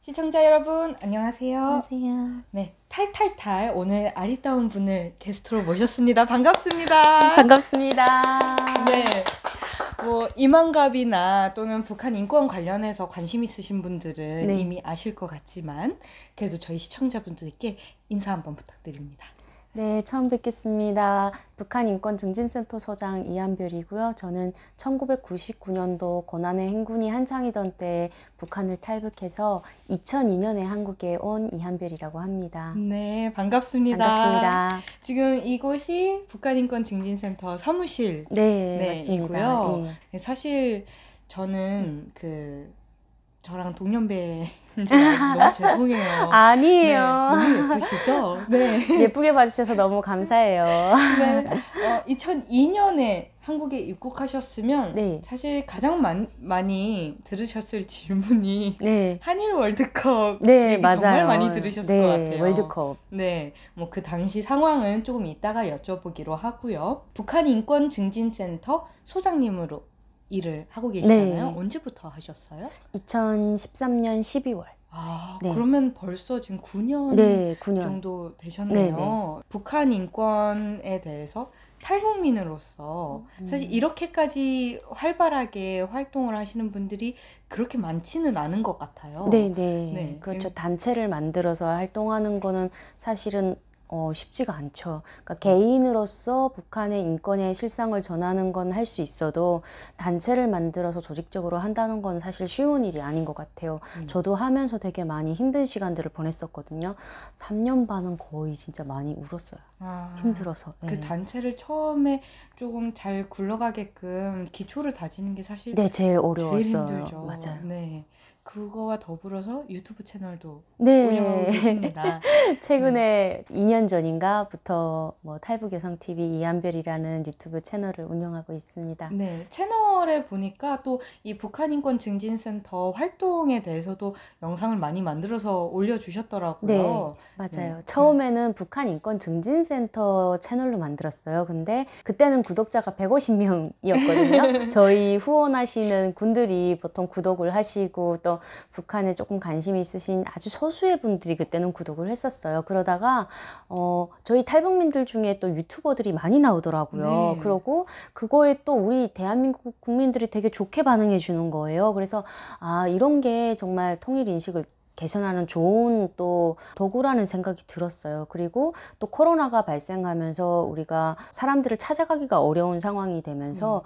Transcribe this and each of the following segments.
시청자 여러분 안녕하세요. 안녕하세요. 네, 탈탈탈 오늘 아리따운 분을 게스트로 모셨습니다. 반갑습니다. 반갑습니다. 네, 뭐 이만갑이나 또는 북한 인권 관련해서 관심 있으신 분들은 네. 이미 아실 것 같지만 그래도 저희 시청자분들께 인사 한번 부탁드립니다. 네, 처음 뵙겠습니다. 북한인권증진센터 소장 이한별이고요. 저는 1999년도 고난의 행군이 한창이던 때 북한을 탈북해서 2002년에 한국에 온 이한별이라고 합니다. 네, 반갑습니다. 반갑습니다. 지금 이곳이 북한인권증진센터 사무실 네, 맞습니다. 이고요. 예. 사실 저는 저랑 동년배 너무 죄송해요. 아니에요. 네, 너무 예쁘시죠? 네. 예쁘게 봐주셔서 너무 감사해요. 네. 2002년에 한국에 입국하셨으면 네. 사실 가장 많이 들으셨을 질문이 네. 한일 월드컵 네, 얘기 맞아요. 정말 많이 들으셨을 네, 것 같아요. 월드컵. 네, 뭐 그 당시 상황은 조금 이따가 여쭤보기로 하고요. 북한인권증진센터 소장님으로 일을 하고 계시잖아요. 네. 언제부터 하셨어요? 2013년 12월. 아, 네. 그러면 벌써 지금 9년 네, 9년. 정도 되셨네요. 네. 북한 인권에 대해서 탈북민으로서 사실 이렇게까지 활발하게 활동을 하시는 분들이 그렇게 많지는 않은 것 같아요. 네. 네. 그렇죠. 단체를 만들어서 활동하는 거는 사실은 쉽지가 않죠. 그러니까 개인으로서 북한의 인권의 실상을 전하는 건 할 수 있어도 단체를 만들어서 조직적으로 한다는 건 사실 쉬운 일이 아닌 것 같아요. 저도 하면서 되게 많이 힘든 시간들을 보냈었거든요. 3년 반은 거의 진짜 많이 울었어요. 힘들어서. 그 네. 단체를 처음에 조금 잘 굴러가게끔 기초를 다지는 게 사실 네, 제일 어려웠어요. 제일 힘들죠. 맞아요. 네. 그거와 더불어서 유튜브 채널도 네. 운영하고 계십니다. 최근에 2년 전인가부터 뭐 탈북여성TV 이한별이라는 유튜브 채널을 운영하고 있습니다. 네, 채널에 보니까 또 이 북한인권증진센터 활동에 대해서도 영상을 많이 만들어서 올려주셨더라고요. 네, 맞아요. 네. 처음에는 북한인권증진센터 채널로 만들었어요. 근데 그때는 구독자가 150명이었거든요. 저희 후원하시는 분들이 보통 구독을 하시고 또 북한에 조금 관심이 있으신 아주 소수의 분들이 그때는 구독을 했었어요. 그러다가 저희 탈북민들 중에 또 유튜버들이 많이 나오더라고요. 네. 그러고 그거에 또 우리 대한민국 국민들이 되게 좋게 반응해 주는 거예요. 그래서 이런 게 정말 통일 인식을 개선하는 좋은 또 도구라는 생각이 들었어요. 그리고 또 코로나가 발생하면서 우리가 사람들을 찾아가기가 어려운 상황이 되면서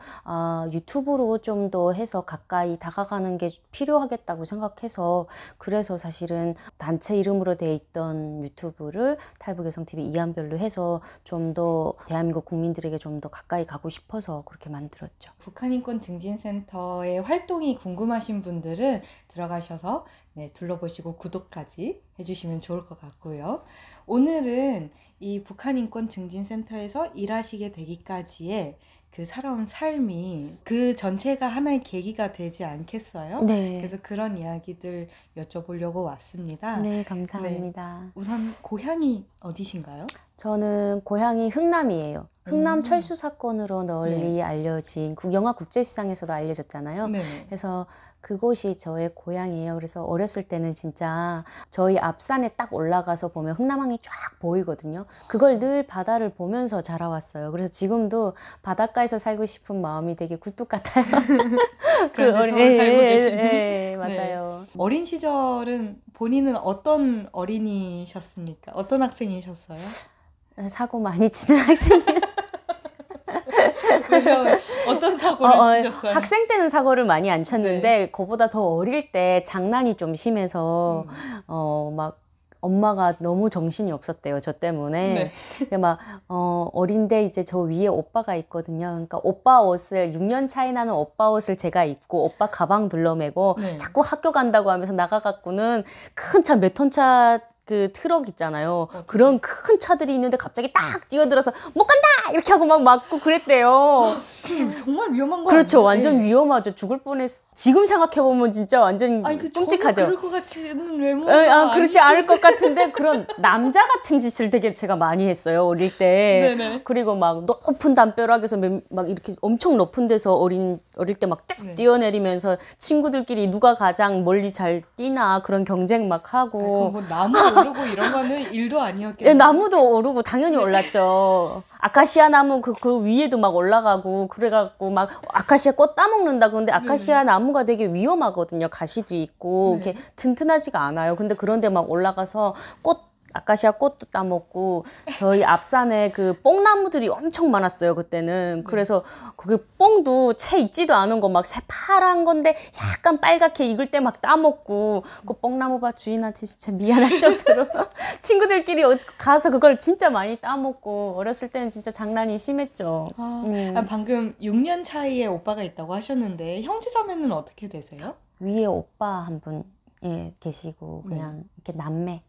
유튜브로 좀 더 해서 가까이 다가가는 게 필요하겠다고 생각해서 그래서 사실은 단체 이름으로 돼 있던 유튜브를 탈북여성TV 이한별로 해서 좀 더 대한민국 국민들에게 좀 더 가까이 가고 싶어서 그렇게 만들었죠. 북한인권증진센터의 활동이 궁금하신 분들은 들어가셔서 둘러보시고 구독까지 해주시면 좋을 것 같고요. 오늘은 이 북한인권증진센터에서 일하시게 되기까지의 그 살아온 삶이 그 전체가 하나의 계기가 되지 않겠어요? 네. 그래서 그런 이야기들 여쭤보려고 왔습니다. 네, 감사합니다. 네. 우선 고향이 어디신가요? 저는 고향이 흥남이에요. 흥남 철수 사건으로 널리 알려진 영화국제시장에서도 알려졌잖아요. 네. 그래서 그곳이 저의 고향이에요. 그래서 어렸을 때는 진짜 저희 앞산에 딱 올라가서 보면 흥남항이 쫙 보이거든요. 그걸 늘 바다를 보면서 자라왔어요. 그래서 지금도 바닷가에서 살고 싶은 마음이 되게 굴뚝 같아요. 그런데 서울 살고 계시는. 네, 맞아요. 네. 어린 시절은 본인은 어떤 어린이셨습니까? 어떤 학생이셨어요? 사고 많이 치는 학생이에요. 왜요? 어떤 사고를 치셨어요? 학생 때는 사고를 많이 안 쳤는데 그보다 더 어릴 때 장난이 좀 심해서 막 엄마가 너무 정신이 없었대요. 저 때문에. 네. 막 어린데 이제 저 위에 오빠가 있거든요. 그러니까 오빠 옷을 6년 차이 나는 오빠 옷을 제가 입고 오빠 가방 둘러매고 자꾸 학교 간다고 하면서 나가갖고는 큰 차 몇 톤 차 그 트럭 있잖아요. 그런 큰 차들이 있는데 갑자기 딱 뛰어들어서 못 간다 이렇게 하고 막 막고 그랬대요. 정말 위험한 거 그렇죠. 아니에요? 완전 네. 위험하죠. 죽을 뻔했어. 지금 생각해 보면 진짜 완전 아니, 끔찍하죠. 전혀 그럴 것 같지는 외모가 그렇지 않을 것 같은데 그런 남자 같은 짓을 되게 제가 많이 했어요. 어릴 때. 네네. 그리고 막 높은 담벼락에서 막 이렇게 엄청 높은 데서 어릴 때 막 딱 뛰어내리면서 친구들끼리 누가 가장 멀리 잘 뛰나 그런 경쟁 막 하고. 뭐 나무 오르고 이런 거는 일도 아니었겠네요. 예, 나무도 오르고 당연히 올랐죠. 아카시아 나무 그 위에도 막 올라가고 그래갖고 막 아카시아 꽃 따먹는다. 근데 아카시아 나무가 되게 위험하거든요. 가시도 있고 이렇게 튼튼하지가 않아요. 근데 그런데 막 올라가서 아카시아 꽃도 따먹고 저희 앞산에 그 뽕나무들이 엄청 많았어요 그때는. 그래서 그게 뽕도 채 익지도 않은 거 막 새파란 건데 약간 빨갛게 익을 때 막 따먹고 그 뽕나무밭 주인한테 진짜 미안할 정도로 친구들끼리 가서 그걸 진짜 많이 따먹고 어렸을 때는 진짜 장난이 심했죠. 방금 6년 차이에 오빠가 있다고 하셨는데 형제자매는 어떻게 되세요? 위에 오빠 한 분 계시고 그냥 이렇게 남매.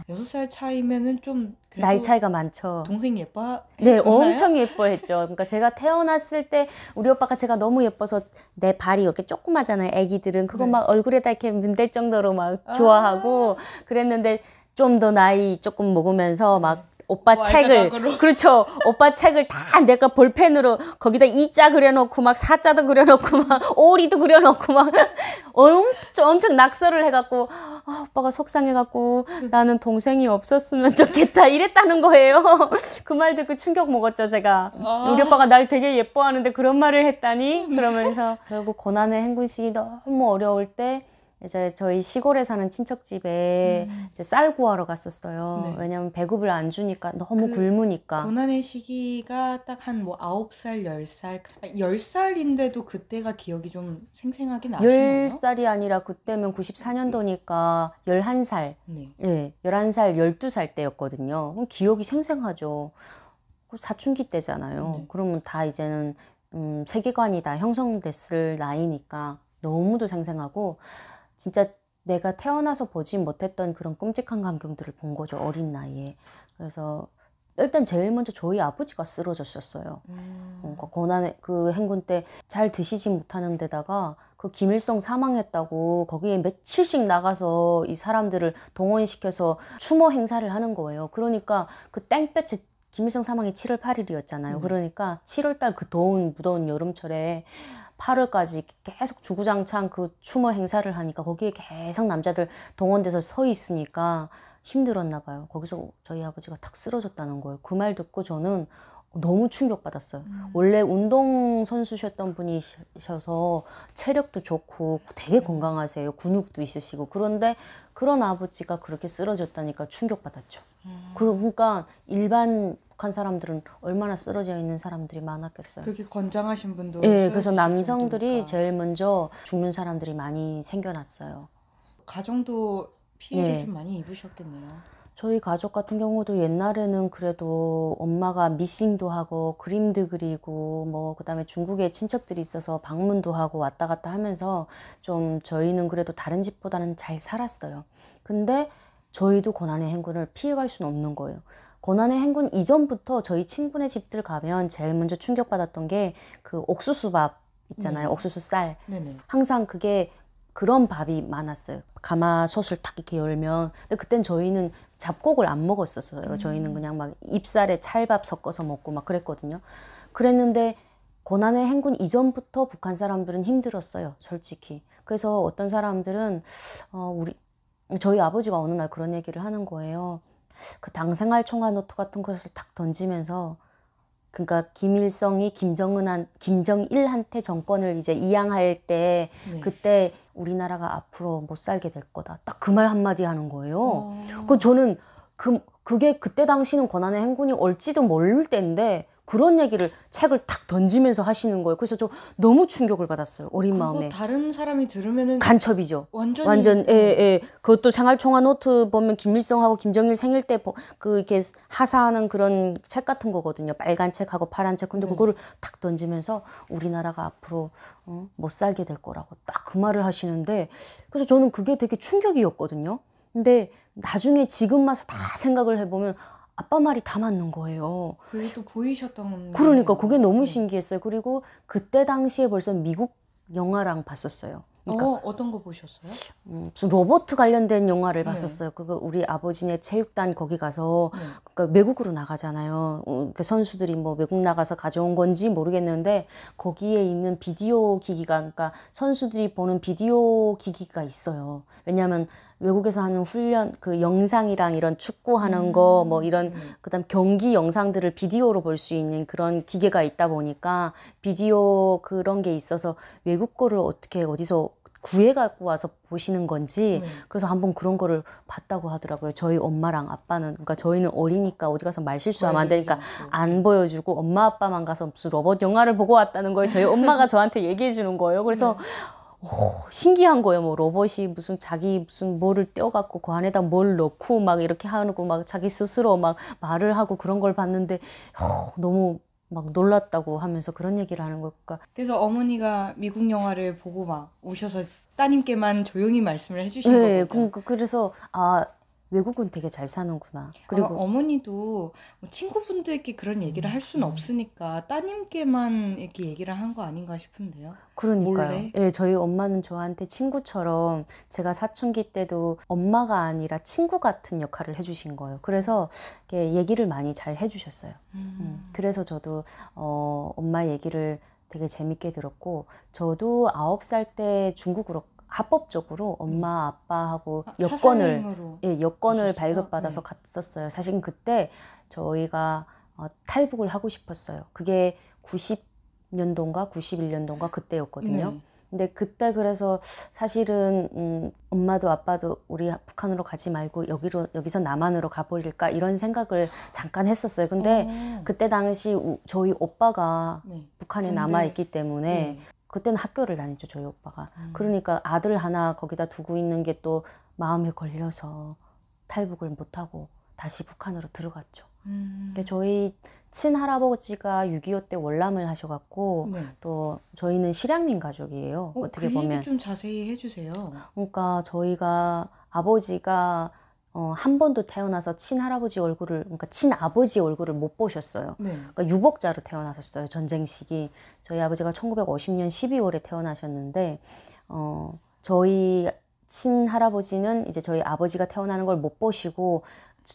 6살 차이면은 좀 그래도 나이 차이가 많죠. 동생 예뻐? 네, 엄청 예뻐했죠. 그러니까 제가 태어났을 때 우리 오빠가 제가 너무 예뻐서 내 발이 이렇게 조그마잖아요. 애기들은 그거 막 얼굴에다 이렇게 문댈 정도로 막 좋아하고 그랬는데 좀 더 나이 조금 먹으면서 막 오빠 책을 그렇죠. 오빠 책을 다 내가 볼펜으로 거기다 이자 그려놓고 막 사자도 그려놓고 막 오리도 그려놓고 막 엄청 낙서를 해갖고 오빠가 속상해갖고 나는 동생이 없었으면 좋겠다 이랬다는 거예요. 그 말 듣고 충격 먹었죠 제가. 우리 오빠가 날 되게 예뻐하는데 그런 말을 했다니 그러면서 결국 고난의 행군식이 너무 어려울 때 이제 저희 시골에 사는 친척 집에 이제 쌀 구하러 갔었어요. 왜냐면 배급을 안 주니까 너무 굶으니까. 고난의 시기가 딱 한 뭐 9살, 10살. 10살인데도 그때가 기억이 좀 생생하게 나시나요? 10살이 아니라 그때면 94년도니까 11살. 예, 11살, 12살 때였거든요. 그럼 기억이 생생하죠. 사춘기 때잖아요. 그러면 다 이제는 세계관이 다 형성됐을 나이니까 너무도 생생하고 진짜 내가 태어나서 보지 못했던 그런 끔찍한 광경들을 본 거죠. 어린 나이에. 그래서 일단 제일 먼저 저희 아버지가 쓰러졌었어요. 그러니까 고난의 그 행군 때 잘 드시지 못하는 데다가 그 김일성 사망했다고 거기에 며칠씩 나가서 이 사람들을 동원시켜서 추모 행사를 하는 거예요. 그러니까 그 땡볕에 김일성 사망이 7월 8일이었잖아요. 그러니까 7월 달 그 더운 무더운 여름철에 8월까지 계속 주구장창 그 추모 행사를 하니까 거기에 계속 남자들 동원돼서 서 있으니까 힘들었나 봐요. 거기서 저희 아버지가 탁 쓰러졌다는 거예요. 그 말 듣고 저는 너무 충격받았어요. 원래 운동선수셨던 분이셔서 체력도 좋고 되게 건강하세요. 근육도 있으시고. 그런데 그런 아버지가 그렇게 쓰러졌다니까 충격받았죠. 그러니까 일반 북한 사람들은 얼마나 쓰러져 있는 사람들이 많았겠어요. 그렇게 건장하신 분도 네, 그래서 남성들이 정도니까. 제일 먼저 죽는 사람들이 많이 생겨났어요. 가정도 피해를 좀 많이 입으셨겠네요. 저희 가족 같은 경우도 옛날에는 그래도 엄마가 미싱도 하고 그림도 그리고 뭐 그다음에 중국에 친척들이 있어서 방문도 하고 왔다 갔다 하면서 좀 저희는 그래도 다른 집보다는 잘 살았어요. 근데 저희도 고난의 행군을 피해갈 수는 없는 거예요. 고난의 행군 이전부터 저희 친구네 집들 가면 제일 먼저 충격받았던 게 그 옥수수밥 있잖아요. 옥수수 쌀. 항상 그게 그런 밥이 많았어요. 가마솥을 딱 이렇게 열면. 근데 그땐 저희는 잡곡을 안 먹었었어요. 저희는 그냥 막 잎살에 찰밥 섞어서 먹고 막 그랬거든요. 그랬는데 고난의 행군 이전부터 북한 사람들은 힘들었어요. 솔직히. 그래서 어떤 사람들은 저희 아버지가 어느 날 그런 얘기를 하는 거예요. 그 당생활 총화 노트 같은 것을 탁 던지면서 그러니까 김일성이 김정일한테 정권을 이제 이양할 때 그때 우리나라가 앞으로 못 살게 될 거다. 딱 그 말 한마디 하는 거예요. 그 저는 그게 그때 당시는 고난의 행군이 올지도 모를 때인데 그런 얘기를 책을 탁 던지면서 하시는 거예요. 그래서 저 너무 충격을 받았어요. 어린 마음에. 다른 사람이 들으면은 간첩이죠. 완전 예. 그것도 생활총화 노트 보면 김일성하고 김정일 생일 때 그 이렇게 하사하는 그런 책 같은 거거든요. 빨간 책하고 파란 책. 근데 그거를 탁 던지면서 우리나라가 앞으로 못 살게 될 거라고 딱 그 말을 하시는데 그래서 저는 그게 되게 충격이었거든요. 근데 나중에 지금 와서 다 생각을 해보면 아빠 말이 다 맞는 거예요. 그게 또 보이셨던 그러니까 그게 너무 네. 신기했어요. 그리고 그때 당시에 벌써 미국 영화랑 봤었어요. 그러니까 어떤 거 보셨어요? 무슨 로봇 관련된 영화를 네. 봤었어요. 그거 우리 아버지네 체육단 거기 가서 네. 그러니까 외국으로 나가잖아요. 그 선수들이 뭐 외국 나가서 가져온 건지 모르겠는데 거기에 있는 비디오 기기가 그러니까 선수들이 보는 비디오 기기가 있어요. 왜냐하면 외국에서 하는 훈련 그 영상이랑 이런 축구하는 거 뭐 이런 그다음 경기 영상들을 비디오로 볼 수 있는 그런 기계가 있다 보니까 비디오 그런 게 있어서 외국 거를 어떻게 어디서 구해 갖고 와서 보시는 건지 그래서 한번 그런 거를 봤다고 하더라고요. 저희 엄마랑 아빠는 그러니까 저희는 어리니까 어디 가서 말 실수하면 안 되니까 안 보여주고 엄마 아빠만 가서 무슨 로봇 영화를 보고 왔다는 거예요. 저희 엄마가 저한테 얘기해 주는 거예요. 그래서 신기한 거예요. 뭐 로봇이 무슨 자기 무슨 뭐를 떼어갖고 그 안에다 뭘 넣고 막 이렇게 하고 막 자기 스스로 막 말을 하고 그런 걸 봤는데 너무 막 놀랐다고 하면서 그런 얘기를 하는 걸까. 그래서 어머니가 미국 영화를 보고 막 오셔서 따님께만 조용히 말씀을 해주신 네, 거군요. 그래서 외국은 되게 잘 사는구나. 그리고 그리고 어머니도 뭐 친구분들께 그런 얘기를 할 수는 없으니까 따님께만 이렇게 얘기를 한 거 아닌가 싶은데요. 그러니까요. 몰래? 예, 저희 엄마는 저한테 친구처럼 제가 사춘기 때도 엄마가 아니라 친구 같은 역할을 해주신 거예요. 그래서 이렇게 얘기를 많이 잘 해주셨어요. 그래서 저도 엄마 얘기를 되게 재밌게 들었고 저도 9살 때 중국으로 합법적으로 엄마 아빠하고 여권을 사생으로 여권을 하셨어요? 발급받아서 갔었어요. 사실 그때 저희가 탈북을 하고 싶었어요. 그게 90년도인가 91년도인가 그때였거든요. 네. 근데 그때 그래서 사실은 엄마도 아빠도 우리 북한으로 가지 말고 여기서 남한으로 가버릴까 이런 생각을 잠깐 했었어요. 근데 그때 당시 저희 오빠가 네. 북한에 군대. 남아 있기 때문에 네. 그때는 학교를 다녔죠, 저희 오빠가. 그러니까 아들 하나 거기다 두고 있는 게 또 마음에 걸려서 탈북을 못하고 다시 북한으로 들어갔죠. 그러니까 저희 친할아버지가 6.25 때 월남을 하셔갖고 네. 또 저희는 실향민 가족이에요. 어떻게 그 보면. 얘기 좀 자세히 해주세요. 그러니까 저희가 아버지가 한 번도 태어나서 친할아버지 얼굴을 그러니까 친아버지 얼굴을 못 보셨어요. 네. 그러니까 유복자로 태어나셨어요. 전쟁 시기. 저희 아버지가 1950년 12월에 태어나셨는데 저희 친할아버지는 이제 저희 아버지가 태어나는 걸 못 보시고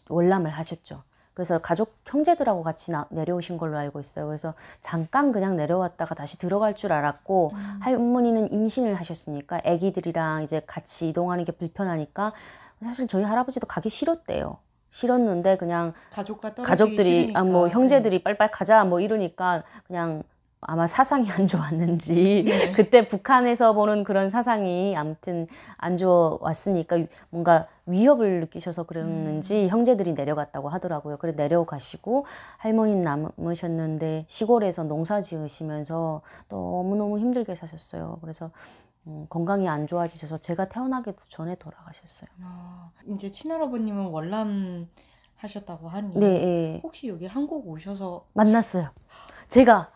월남을 하셨죠. 그래서 가족 형제들하고 같이 내려오신 걸로 알고 있어요. 그래서 잠깐 그냥 내려왔다가 다시 들어갈 줄 알았고 할머니는 임신을 하셨으니까 아기들이랑 이제 같이 이동하는 게 불편하니까 사실 저희 할아버지도 가기 싫었대요. 싫었는데 그냥 가족과 떨어지기 가족들이 싫으니까. 뭐 형제들이 빨빨 가자 뭐 이러니까 그냥 아마 사상이 안 좋았는지 그때 북한에서 보는 그런 사상이 아무튼 안 좋았으니까 뭔가 위협을 느끼셔서 그랬는지 형제들이 내려갔다고 하더라고요. 그래 내려가시고 할머니는 남으셨는데 시골에서 농사 지으시면서 너무너무 힘들게 사셨어요. 그래서 건강이 안 좋아지셔서 제가 태어나기도 전에 돌아가셨어요. 이제 친할아버님은 월남 하셨다고 하니 네, 혹시 여기 한국 오셔서 만났어요. 제가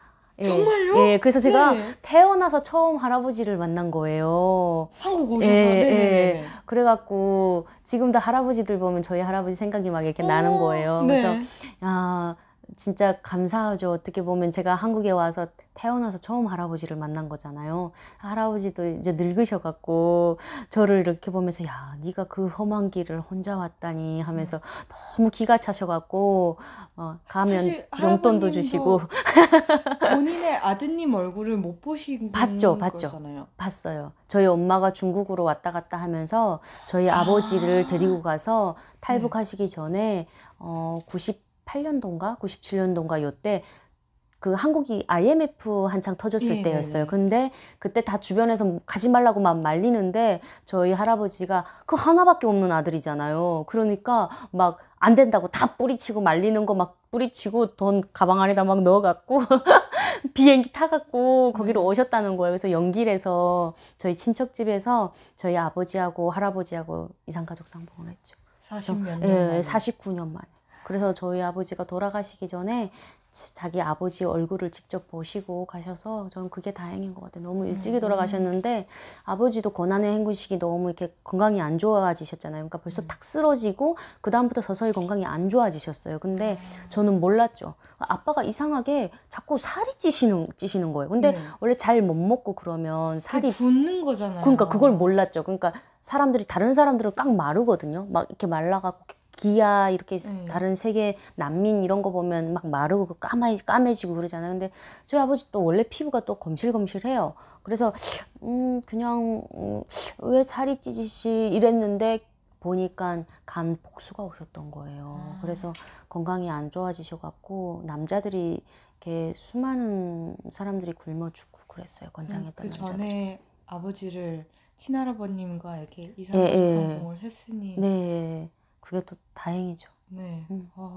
정말요? 예, 그래서 제가 네. 태어나서 처음 할아버지를 만난 거예요. 한국 오셔서 예. 그래갖고 지금도 할아버지들 보면 저희 할아버지 생각이 막 이렇게 나는 거예요. 네. 그래서 야 진짜 감사하죠. 어떻게 보면 제가 한국에 와서 태어나서 처음 할아버지를 만난 거잖아요. 할아버지도 이제 늙으셔갖고 저를 이렇게 보면서 야 네가 그 험한 길을 혼자 왔다니 하면서 너무 기가 차셔갖고 가면 사실 용돈도 할아버님도 주시고 본인의 아드님 얼굴을 못 보신 봤죠. 거잖아요. 봤어요. 저희 엄마가 중국으로 왔다 갔다 하면서 저희 아버지를 데리고 가서 탈북하시기 전에 98년도인가 97년도인가 요때 그 한국이 IMF 한창 터졌을 때였어요. 근데 그때 다 주변에서 가지 말라고 막 말리는데 저희 할아버지가 그 하나밖에 없는 아들이잖아요. 그러니까 막 안 된다고 다 뿌리치고 말리는 거 막 뿌리치고 돈 가방 안에다 막 넣어갖고 비행기 타갖고 거기로 오셨다는 거예요. 그래서 연길에서 저희 친척집에서 저희 아버지하고 할아버지하고 이산가족 상봉을 했죠. 40몇 년 예, 만에. 49년 만에. 그래서 저희 아버지가 돌아가시기 전에 자기 아버지 얼굴을 직접 보시고 가셔서 저는 그게 다행인 것 같아요. 너무 일찍이 돌아가셨는데 아버지도 고난의 행군식이 너무 이렇게 건강이 안 좋아지셨잖아요. 그러니까 벌써 탁 쓰러지고 그 다음부터 서서히 건강이 안 좋아지셨어요. 근데 저는 몰랐죠. 아빠가 이상하게 자꾸 살이 찌시는 거예요. 근데 네. 원래 잘 못 먹고 그러면 살이 붓는 거잖아요. 그러니까 그걸 몰랐죠. 그러니까 다른 사람들은 깡 마르거든요. 막 이렇게 말라갖고 기아 이렇게 다른 세계 난민 이런 거 보면 막 마르고 까매지고 그러잖아요. 근데 저희 아버지 또 원래 피부가 또 검실검실해요. 그래서 그냥 왜 살이 찌지시 이랬는데 보니까 간 복수가 오셨던 거예요. 그래서 건강이 안 좋아지셔갖고 남자들이 이렇게 수많은 사람들이 굶어 죽고 그랬어요. 권장했던 그 남자들. 전에 아버지를 친할아버님과 이렇게 예, 이산가족 예. 항공을 했으니 네, 그게 또 다행이죠. 네.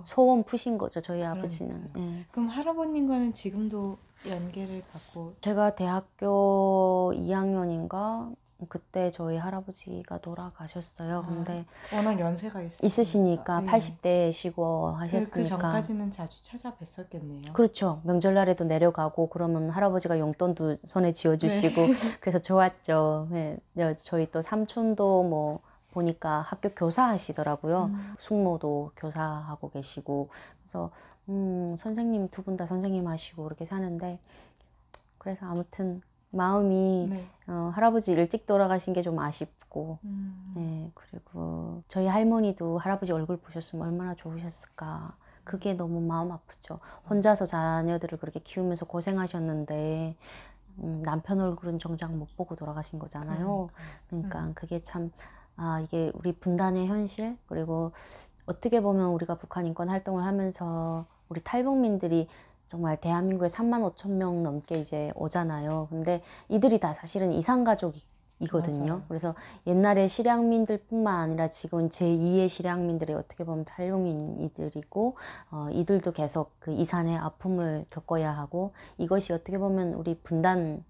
소원 푸신 거죠, 저희 아버지는. 예. 그럼 할아버님과는 지금도 연계를 갖고 제가 대학교 2학년인가 그때 저희 할아버지가 돌아가셨어요. 근데 워낙 연세가 있으시니까 네. 80대시고 그 하셨으니까. 전까지는 자주 찾아뵀었겠네요. 그렇죠. 명절날에도 내려가고 그러면 할아버지가 용돈도 손에 쥐어주시고 그래서 좋았죠. 네. 저희 또 삼촌도 뭐 보니까 학교 교사 하시더라고요. 숙모도 교사하고 계시고 그래서 선생님 두 분 다 선생님 하시고 그렇게 사는데 그래서 아무튼 마음이 네. 할아버지 일찍 돌아가신 게 좀 아쉽고 네, 그리고 저희 할머니도 할아버지 얼굴 보셨으면 얼마나 좋으셨을까. 그게 너무 마음 아프죠. 혼자서 자녀들을 그렇게 키우면서 고생하셨는데 남편 얼굴은 정작 못 보고 돌아가신 거잖아요. 그러니까 그게 참 이게 우리 분단의 현실 그리고 어떻게 보면 우리가 북한 인권 활동을 하면서 우리 탈북민들이 정말 대한민국에 35,000명 넘게 이제 오잖아요. 근데 이들이 다 사실은 이산가족이거든요. 맞아요. 그래서 옛날에 실향민들뿐만 아니라 지금 제2의 실향민들이 어떻게 보면 탈북민이들이고 이들도 계속 그 이산의 아픔을 겪어야 하고 이것이 어떻게 보면 우리 분단의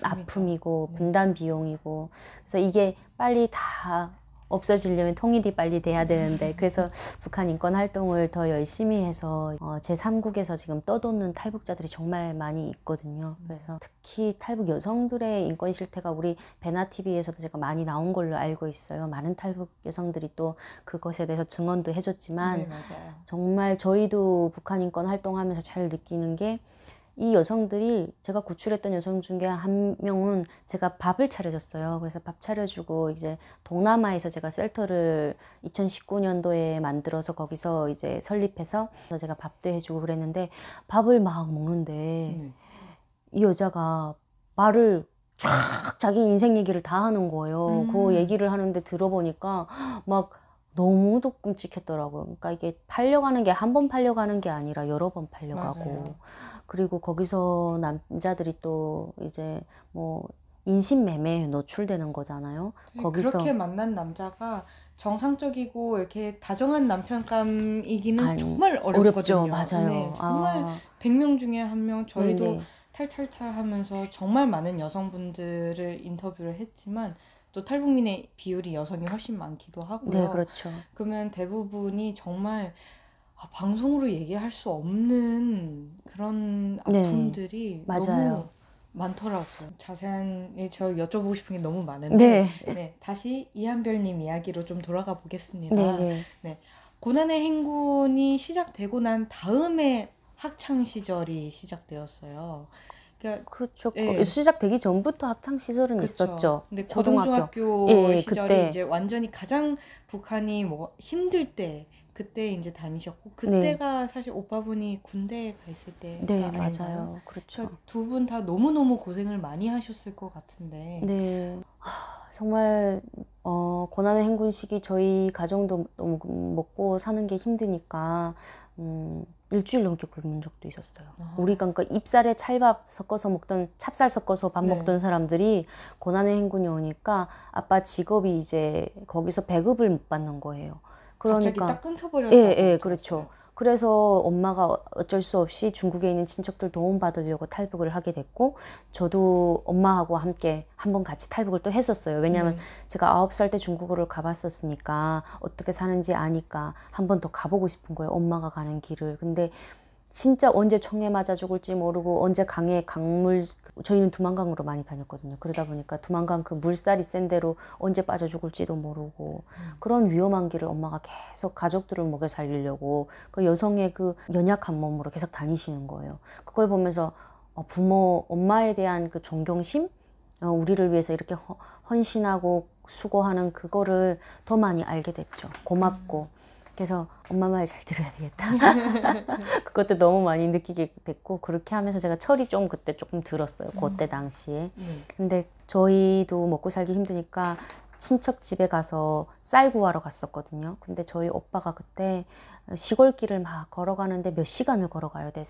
아픔이고 분단 비용이고 그래서 이게 빨리 다 없어지려면 통일이 빨리 돼야 되는데 그래서 북한 인권 활동을 더 열심히 해서 제3국에서 지금 떠도는 탈북자들이 정말 많이 있거든요. 그래서 특히 탈북 여성들의 인권 실태가 우리 베나TV에서도 제가 많이 나온 걸로 알고 있어요. 많은 탈북 여성들이 또 그것에 대해서 증언도 해줬지만 네, 맞아요. 정말 저희도 북한 인권 활동하면서 잘 느끼는 게 이 여성들이 제가 구출했던 여성 중에 한 명은 제가 밥을 차려줬어요. 그래서 밥 차려주고 이제 동남아에서 제가 셀터를 2019년도에 만들어서 거기서 이제 설립해서 제가 밥도 해주고 그랬는데 밥을 막 먹는데 이 여자가 말을 쫙 자기 인생 얘기를 다 하는 거예요. 그 얘기를 하는데 들어보니까 막 너무도 끔찍했더라고요. 그러니까 이게 팔려가는 게 한 번 팔려가는 게 아니라 여러 번 팔려가고 맞아요. 그리고 거기서 남자들이 또 이제 뭐 인신매매에 노출되는 거잖아요. 거기서 그렇게 만난 남자가 정상적이고 이렇게 다정한 남편감이기는 정말 어렵죠. 어렵거든요. 맞아요. 네, 정말 100명 중에 1명 저희도 네네. 탈탈탈 하면서 정말 많은 여성분들을 인터뷰를 했지만 또 탈북민의 비율이 여성이 훨씬 많기도 하고요. 네, 그렇죠. 그러면 대부분이 정말 방송으로 얘기할 수 없는 그런 네, 아픔들이 맞아요. 너무 많더라고요. 자세한 저 여쭤보고 싶은 게 너무 많은데 네. 다시 이한별님 이야기로 좀 돌아가 보겠습니다. 네. 고난의 행군이 시작되고 난 다음에 학창 시절이 시작되었어요. 그러니까 그렇죠. 예. 시작되기 전부터 학창 시설은 그쵸. 있었죠. 근데 초등학교. 고등중학교 예, 시절이 그때. 이제 완전히 가장 북한이 뭐 힘들 때 그때 이제 다니셨고 그때가 사실 오빠분이 군대에 가 있을 때가 네, 아닌가요? 맞아요. 그렇죠. 두 분 다 너무너무 고생을 많이 하셨을 것 같은데. 네. 정말 고난의 행군 시기 저희 가정도 너무 먹고 사는 게 힘드니까 일주일 넘게 굶은 적도 있었어요. 우리가 그러니까 입살에 찰밥 섞어서 먹던 찹쌀 섞어서 밥 네. 먹던 사람들이 고난의 행군이 오니까 아빠 직업이 이제 거기서 배급을 못 받는 거예요. 갑자기 그러니까 딱 끊겨버렸다고 예, 그렇죠. 그래서 엄마가 어쩔 수 없이 중국에 있는 친척들 도움 받으려고 탈북을 하게 됐고 저도 엄마하고 함께 한번 같이 탈북을 또 했었어요. 왜냐하면 제가 9살 때 중국어를 가봤었으니까 어떻게 사는지 아니까 한 번 더 가보고 싶은 거예요. 엄마가 가는 길을. 근데 진짜 언제 총에 맞아 죽을지 모르고 언제 강물 저희는 두만강으로 많이 다녔거든요. 그러다 보니까 두만강 그 물살이 센 대로 언제 빠져 죽을지도 모르고 그런 위험한 길을 엄마가 계속 가족들을 먹여 살리려고 그 여성의 그 연약한 몸으로 계속 다니시는 거예요. 그걸 보면서 부모 엄마에 대한 그 존경심, 우리를 위해서 이렇게 헌신하고 수고하는 그거를 더 많이 알게 됐죠. 고맙고. 그래서 엄마 말 잘 들어야 되겠다. 그것도 너무 많이 느끼게 됐고 그렇게 하면서 제가 철이 좀 그때 조금 들었어요. 그때 당시에. 근데 저희도 먹고 살기 힘드니까 친척 집에 가서 쌀 구하러 갔었거든요. 근데 저희 오빠가 그때 시골길을 막 걸어가는데 몇 시간을 걸어가야 돼.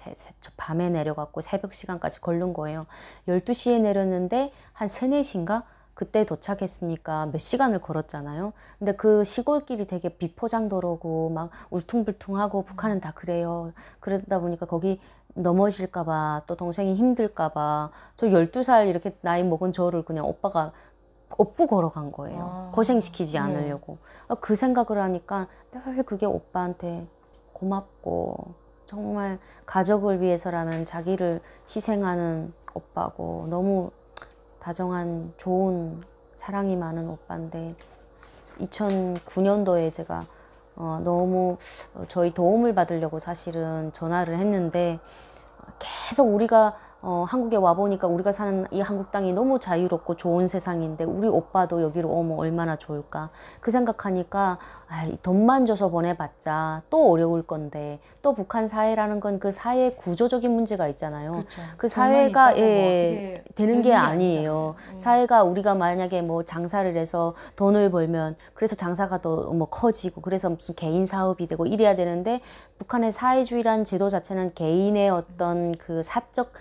밤에 내려갔고 새벽 시간까지 걸른 거예요. 12시에 내렸는데 한 3, 4시인가? 그때 도착했으니까 몇 시간을 걸었잖아요. 근데 그 시골길이 되게 비포장도로고 막 울퉁불퉁하고 북한은 다 그래요. 그러다 보니까 거기 넘어질까봐 또 동생이 힘들까봐 저 12살 이렇게 나이 먹은 저를 그냥 오빠가 업고 걸어간 거예요. 고생시키지 않으려고. 그 생각을 하니까 늘 그게 오빠한테 고맙고 정말 가족을 위해서라면 자기를 희생하는 오빠고 너무 다정한 좋은 사랑이 많은 오빠인데 2009년도에 제가 너무 저희 도움을 받으려고 사실은 전화를 했는데 계속 우리가 한국에 와보니까 우리가 사는 이 한국 땅이 너무 자유롭고 좋은 세상인데 우리 오빠도 여기로 오면 얼마나 좋을까 그 생각하니까 돈만 줘서 보내봤자 또 어려울 건데 또 북한 사회라는 건 그 사회 구조적인 문제가 있잖아요. 그렇죠. 그 사회가 되는 되는 게 게 아니에요. 사회가 우리가 만약에 뭐 장사를 해서 돈을 벌면 그래서 장사가 더 뭐 커지고 그래서 무슨 개인 사업이 되고 이래야 되는데 북한의 사회주의라는 제도 자체는 개인의 어떤 그 사적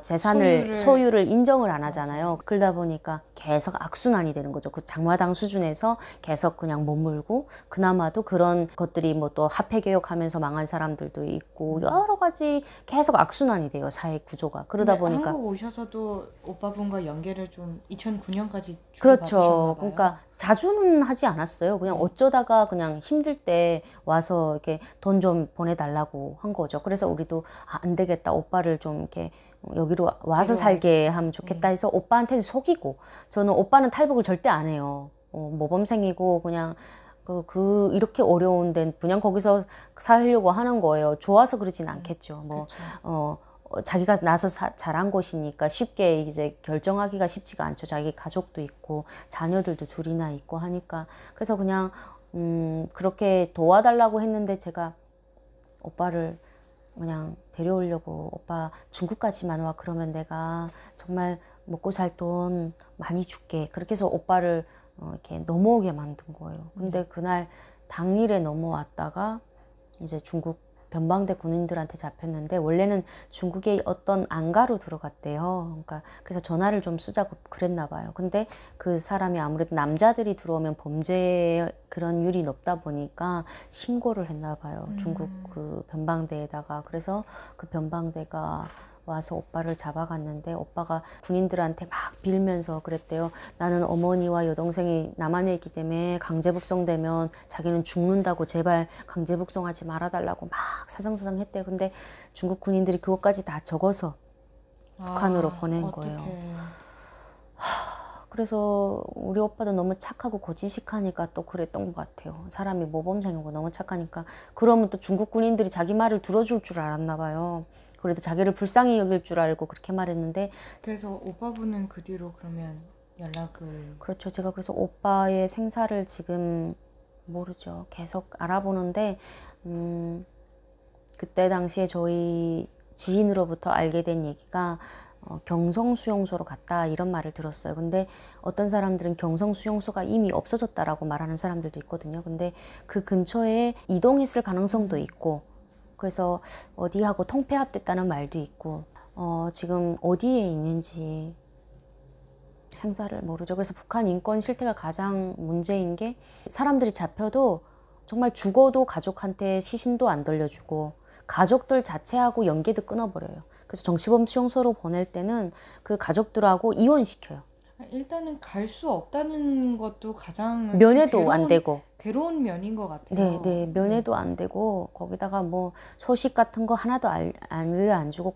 재산을 소유를 인정을 안 하잖아요. 그러다 보니까 계속 악순환이 되는 거죠. 그 장마당 수준에서 계속 그냥 머물고 그나마도 그런 것들이 뭐 또 화폐 개혁하면서 망한 사람들도 있고 여러 가지 계속 악순환이 돼요. 사회 구조가. 그러다 보니까 한국 오셔서도 오빠분과 연계를 좀 2009년까지 그렇죠. 그러니까 자주는 하지 않았어요. 그냥 어쩌다가 그냥 힘들 때 와서 이렇게 돈 좀 보내달라고 한 거죠. 그래서 우리도 안 되겠다. 오빠를 좀 이렇게 여기로 와서 살게 하면 좋겠다 해서 오빠한테는 속이고 저는 오빠는 탈북을 절대 안 해요. 모범생이고 그냥 이렇게 어려운 데 그냥 거기서 살려고 하는 거예요. 좋아서 그러진 않겠죠. 자기가 나서 자란 곳이니까 쉽게 이제 결정하기가 쉽지가 않죠. 자기 가족도 있고 자녀들도 둘이나 있고 하니까 그래서 그냥 그렇게 도와달라고 했는데 제가 오빠를 그냥 데려오려고 오빠 중국까지만 와 그러면 내가 정말 먹고 살 돈 많이 줄게 그렇게 해서 오빠를 이렇게 넘어오게 만든 거예요. 근데 그날 당일에 넘어왔다가 이제 중국 변방대 군인들한테 잡혔는데 원래는 중국의 어떤 안가로 들어갔대요. 그러니까 그래서 전화를 좀 쓰자고 그랬나 봐요. 근데 그 사람이 아무래도 남자들이 들어오면 범죄 그런 율이 높다 보니까 신고를 했나 봐요. 중국 그 변방대에다가. 그래서 그 변방대가 와서 오빠를 잡아갔는데 오빠가 군인들한테 막 빌면서 그랬대요. 나는 어머니와 여동생이 남한에 있기 때문에 강제 북송되면 자기는 죽는다고 제발 강제 북송하지 말아달라고 막 사정사정 했대요. 근데 중국 군인들이 그것까지 다 적어서 북한으로 보낸 어떡해. 거예요. 그래서 우리 오빠도 너무 착하고 고지식하니까 또 그랬던 것 같아요. 사람이 모범생이고 너무 착하니까. 그러면 또 중국 군인들이 자기 말을 들어줄 줄 알았나 봐요. 그래도 자기를 불쌍히 여길 줄 알고 그렇게 말했는데 그래서 오빠분은 그 뒤로 그러면 연락을 그렇죠. 제가 그래서 오빠의 생사를 지금 모르죠. 계속 알아보는데 그때 당시에 저희 지인으로부터 알게 된 얘기가 경성수용소로 갔다 이런 말을 들었어요. 근데 어떤 사람들은 경성수용소가 이미 없어졌다라고 말하는 사람들도 있거든요. 근데 그 근처에 이동했을 가능성도 있고 그래서 어디하고 통폐합됐다는 말도 있고 지금 어디에 있는지 생사를 모르죠. 그래서 북한 인권 실태가 가장 문제인 게 사람들이 잡혀도 정말 죽어도 가족한테 시신도 안 돌려주고 가족들 자체하고 연계도 끊어버려요. 그래서 정치범 수용소로 보낼 때는 그 가족들하고 이혼시켜요. 일단은 갈 수 없다는 것도 가장 면회도 안 되고. 괴로운 면인 것 같아요. 네, 네, 면회도 안 되고 거기다가 뭐 소식 같은 거 하나도 안 주고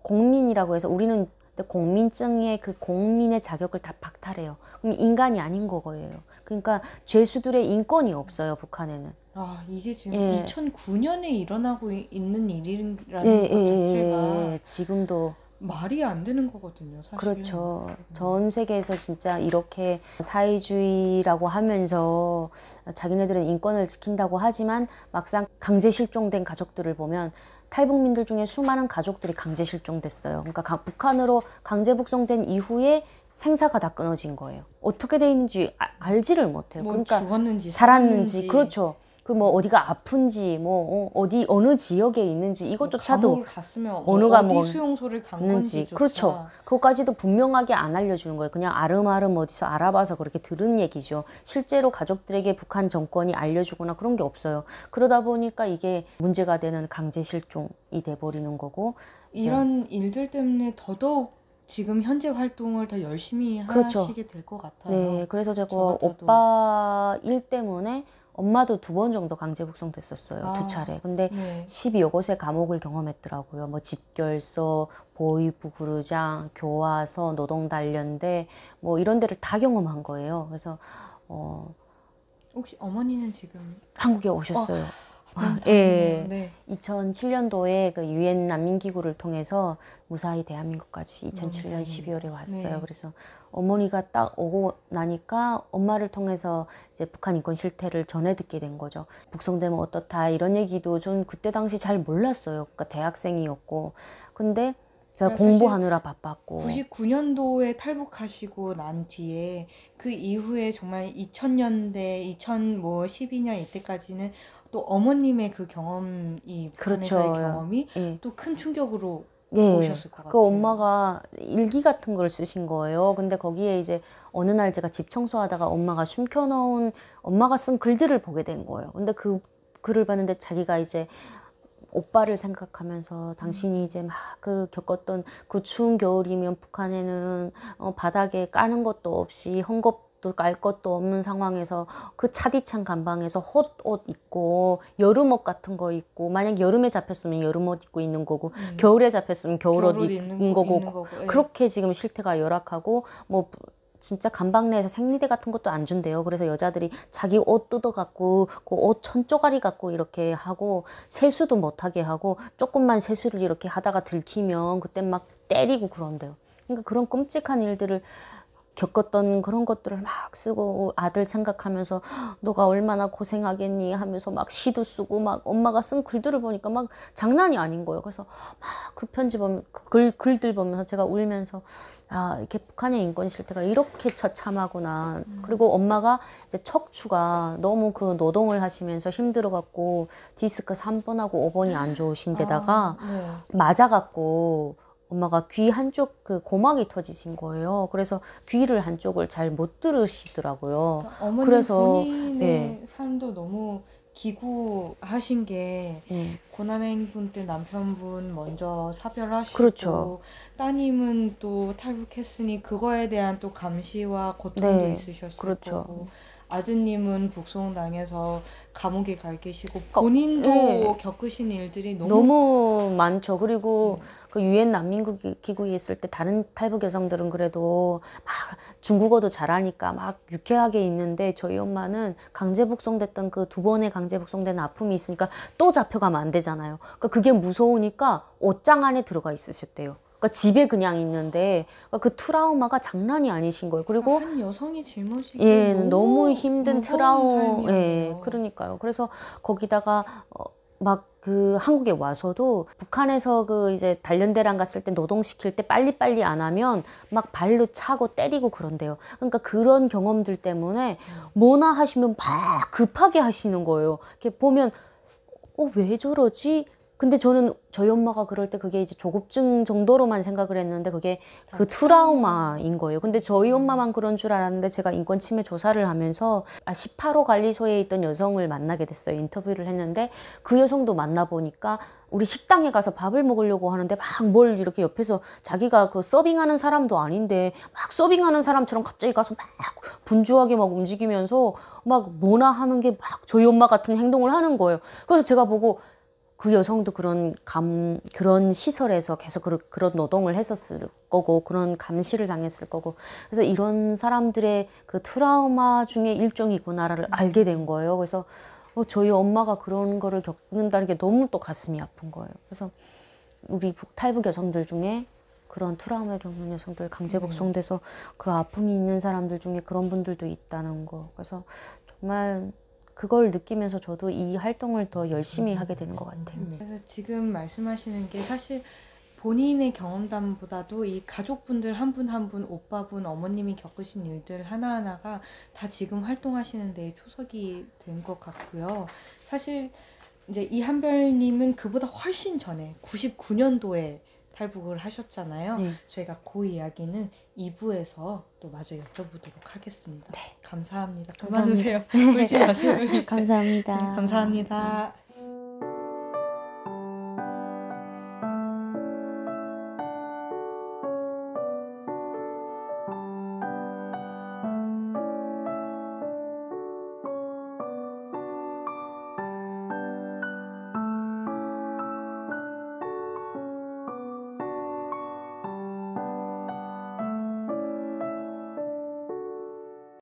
공민이라고 해서 우리는 공민증의 그 공민의 자격을 다 박탈해요. 그럼 인간이 아닌 거예요. 그러니까 죄수들의 인권이 없어요, 북한에는. 아, 이게 지금 예. 2009년에 일어나고 있는 일이라는 예, 것 자체가 예, 지금도. 말이 안 되는 거거든요, 사실. 그렇죠. 전 세계에서 진짜 이렇게 사회주의라고 하면서 자기네들은 인권을 지킨다고 하지만 막상 강제 실종된 가족들을 보면 탈북민들 중에 수많은 가족들이 강제 실종됐어요. 그러니까 북한으로 강제 북송된 이후에 생사가 다 끊어진 거예요. 어떻게 돼 있는지 알지를 못해요. 뭐 그러니까 죽었는지 살았는지, 그렇죠. 그 뭐 어디가 아픈지, 뭐 어디 어느 지역에 있는지 이것조차도 감옥을 갔으면 어느 뭐 감옥 어디 수용소를 간 건지조차. 그렇죠. 그것까지도 분명하게 안 알려주는 거예요. 그냥 아름아름 어디서 알아봐서 그렇게 들은 얘기죠. 실제로 가족들에게 북한 정권이 알려주거나 그런 게 없어요. 그러다 보니까 이게 문제가 되는 강제 실종이 돼버리는 거고. 이런 일들 때문에 더더욱 지금 현재 활동을 더 열심히 그렇죠. 하시게 될 것 같아요. 네, 그래서 제가 저 같아도. 오빠 일 때문에 엄마도 2번 정도 강제 북송됐었어요. 아, 2차례. 근데 네. 12여 곳의 감옥을 경험했더라고요. 뭐 집결소, 보위부구르장, 교화소, 노동단련대 뭐 이런 데를 다 경험한 거예요. 그래서 혹시 어머니는 지금 한국에 오셨어요. 너무 예. 다행이네요. 네. 2007년도에 그 유엔 난민기구를 통해서 무사히 대한민국까지 너무 2007년 다행이네요. 12월에 왔어요. 네. 그래서 어머니가 딱 오고 나니까 엄마를 통해서 이제 북한 인권 실태를 전해 듣게 된 거죠. 북송되면 어떻다 이런 얘기도 전 그때 당시 잘 몰랐어요. 그러니까 대학생이었고. 근데 제가 그러니까 공부하느라 바빴고. 99년도에 탈북하시고 난 뒤에 그 이후에 정말 2000년대, 2012년 이때까지는 또 어머님의 그 경험이 북한에서의 그렇죠. 경험이 예. 또 큰 충격으로 네. 오셨을 것 그 같아요. 엄마가 일기 같은 걸 쓰신 거예요. 근데 거기에 이제 어느 날 제가 집 청소하다가 엄마가 숨겨놓은 엄마가 쓴 글들을 보게 된 거예요. 근데 그 글을 봤는데 자기가 이제 오빠를 생각하면서 당신이 이제 막 그 겪었던 그 추운 겨울이면 북한에는 바닥에 까는 것도 없이 헝겊도 깔 것도 없는 상황에서 그 차디찬 감방에서 헛옷 입고 여름옷 같은 거 입고 만약 여름에 잡혔으면 여름옷 입고 있는 거고 겨울에 잡혔으면 겨울옷 입는 거고 예. 그렇게 지금 실태가 열악하고 뭐 진짜 감방 내에서 생리대 같은 것도 안 준대요. 그래서 여자들이 자기 옷 뜯어갖고 그 옷 1000조가리 갖고 이렇게 하고 세수도 못하게 하고 조금만 세수를 이렇게 하다가 들키면 그때 막 때리고 그런대요. 그러니까 그런 끔찍한 일들을 겪었던 그런 것들을 막 쓰고 아들 생각하면서 너가 얼마나 고생하겠니 하면서 막 시도 쓰고 막 엄마가 쓴 글들을 보니까 막 장난이 아닌 거예요. 그래서 막 그 편지 보면 글들 보면서 제가 울면서 아 이렇게 북한의 인권 실태가 이렇게 처참하구나. 그리고 엄마가 이제 척추가 너무 그 노동을 하시면서 힘들어갖고 디스크 3번하고 5번이 안 좋으신 데다가 네. 맞아갖고 엄마가 귀 한쪽 그 고막이 터지신 거예요. 그래서 귀를 한쪽을 잘 못 들으시더라고요. 그러니까 어머님 그래서, 본인의 예. 삶도 너무 기구하신 게 네. 고난행군 때 남편분 먼저 사별하시고 그렇죠. 따님은 또 탈북했으니 그거에 대한 또 감시와 고통도 네, 있으셨을 그렇죠. 거고 아드님은 북송당해서 감옥에 가 계시고 본인도 예. 겪으신 일들이 너무 너무 많죠. 그리고 그 유엔 난민기구에 있을 때 다른 탈북 여성들은 그래도 막 중국어도 잘하니까 막 유쾌하게 있는데 저희 엄마는 강제 북송됐던 그 2번의 강제 북송된 아픔이 있으니까 또 잡혀가면 안 되잖아요. 그러니까 그게 무서우니까 옷장 안에 들어가 있으셨대요. 그러니까 집에 그냥 있는데 그러니까 그 트라우마가 장난이 아니신 거예요. 그리고 한 여성이 짊어지기에 예, 너무 힘든 무거운 트라우마, 예, 삶이었네요. 그러니까요. 그래서 거기다가 막 그 한국에 와서도 북한에서 그 이제 단련대랑 갔을 때 노동시킬 때 빨리빨리 안 하면 막 발로 차고 때리고 그런대요. 그러니까 그런 경험들 때문에 뭐나 하시면 막 급하게 하시는 거예요. 이렇게 보면 왜 저러지? 근데 저는 저희 엄마가 그럴 때 그게 이제 조급증 정도로만 생각을 했는데 그게 그 다 트라우마인 거예요. 근데 저희 엄마만 그런 줄 알았는데 제가 인권 침해 조사를 하면서 18호 관리소에 있던 여성을 만나게 됐어요. 인터뷰를 했는데 그 여성도 만나보니까 우리 식당에 가서 밥을 먹으려고 하는데 막 뭘 이렇게 옆에서 자기가 그 서빙하는 사람도 아닌데 막 서빙하는 사람처럼 갑자기 가서 막 분주하게 막 움직이면서 막 뭐나 하는 게 막 저희 엄마 같은 행동을 하는 거예요. 그래서 제가 보고 그 여성도 그런 시설에서 계속 그런 노동을 했었을 거고, 그런 감시를 당했을 거고. 그래서 이런 사람들의 그 트라우마 중에 일종이구나를 알게 된 거예요. 그래서 저희 엄마가 그런 거를 겪는다는 게 너무 또 가슴이 아픈 거예요. 그래서 우리 탈북 여성들 중에 그런 트라우마 겪는 여성들, 강제 복송돼서 그 아픔이 있는 사람들 중에 그런 분들도 있다는 거. 그래서 정말 그걸 느끼면서 저도 이 활동을 더 열심히 하게 되는 것 같아요. 그래서 지금 말씀하시는 게 사실 본인의 경험담보다도 이 가족분들 한 분 한 분, 오빠분, 어머님이 겪으신 일들 하나하나가 다 지금 활동하시는 데에 초석이 된 것 같고요. 사실 이제 이한별님은 그보다 훨씬 전에 99년도에 탈북을 하셨잖아요. 네. 저희가 그 이야기는 2부에서 또 마저 여쭤보도록 하겠습니다. 네. 감사합니다. 감사합니다. 그만두세요. 울지 마세요. 감사합니다. 감사합니다.